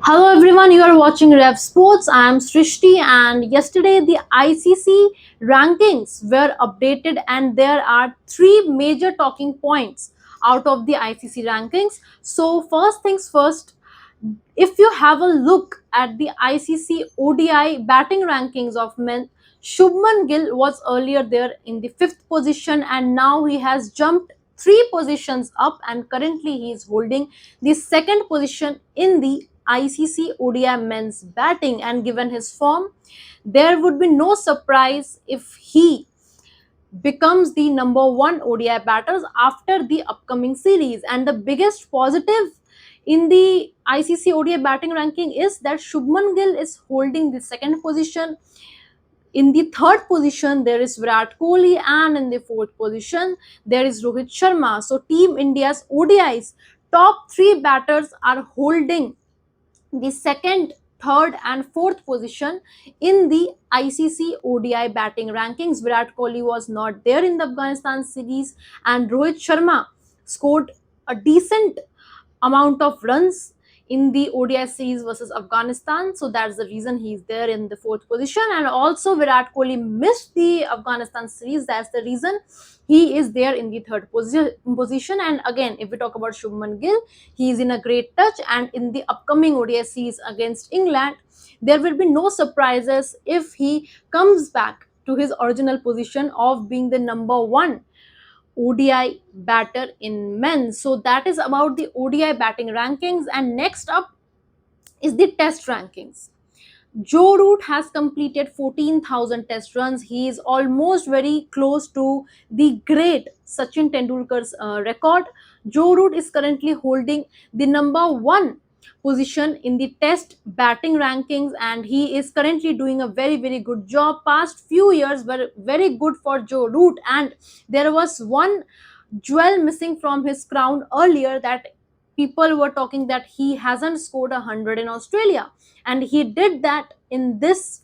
Hello everyone, you are watching Revsportz. I am Srishti, and yesterday the ICC rankings were updated, and there are three major talking points out of the ICC rankings. So first things first, if you have a look at the ICC ODI batting rankings of men, Shubman Gill was earlier there in the fifth position, and now he has jumped three positions up, and currently he is holding the second position in the ICC ODI men's batting. And given his form, there would be no surprise if he becomes the number one ODI batters after the upcoming series. And the biggest positive in the ICC ODI batting ranking is that Shubman Gill is holding the second position. In the third position, there is Virat Kohli, and in the fourth position, there is Rohit Sharma. So, Team India's ODIs top three batters are holding the second, third, and fourth position in the ICC ODI batting rankings. Virat Kohli was not there in the Afghanistan series, and Rohit Sharma scored a decent amount of runs in the ODI series versus Afghanistan. So that's the reason he's there in the fourth position. And also, Virat Kohli missed the Afghanistan series. That's the reason he is there in the third position. And again, if we talk about Shubman Gill, he is in a great touch. And in the upcoming ODI series against England, there will be no surprises if he comes back to his original position of being the number one ODI batter in men. So that is about the ODI batting rankings. And next up is the test rankings. Joe Root has completed 14,000 test runs. He is almost very close to the great Sachin Tendulkar's record. Joe Root is currently holding the number one position in the test batting rankings, and he is currently doing a very good job. Past few years were very good for Joe Root, and there was one jewel missing from his crown earlier, that people were talking that he hasn't scored 100 in Australia, and he did that in this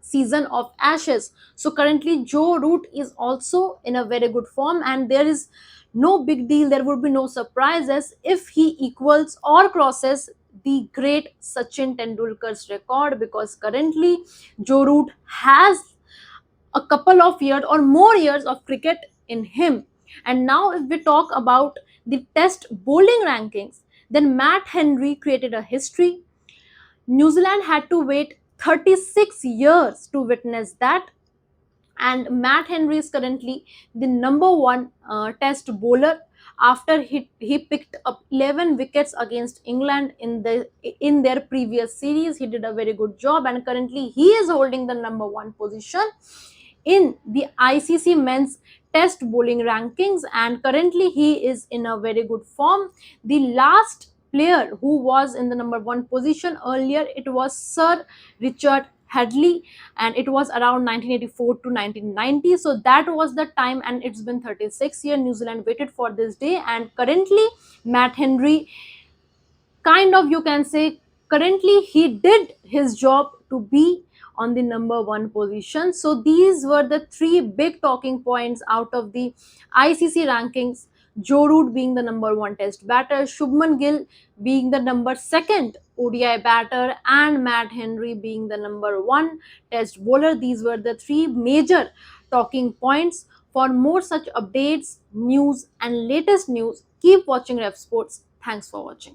season of Ashes. So currently Joe Root is also in a very good form, and there is no big deal, there would be no surprises if he equals or crosses the great Sachin Tendulkar's record, because currently Joe Root has a couple of years or more years of cricket in him. And now, if we talk about the test bowling rankings, then Matt Henry created a history. New Zealand had to wait 36 years to witness that. And Matt Henry is currently the number one test bowler after he picked up 11 wickets against England in their previous series. He did a very good job, and currently he is holding the number one position in the ICC men's test bowling rankings, and currently he is in a very good form. The last player who was in the number one position earlier, it was Sir Richard Hadley, and it was around 1984 to 1990. So that was the time, and it's been 36 years New Zealand waited for this day. And currently Matt Henry, kind of, you can say, currently he did his job to be on the number one position. So these were the three big talking points out of the ICC rankings. Joe Root being the number one test batter, Shubman Gill being the number second ODI batter, and Matt Henry being the number one test bowler. These were the three major talking points. For more such updates, news, and latest news, keep watching Revsportz. Thanks for watching.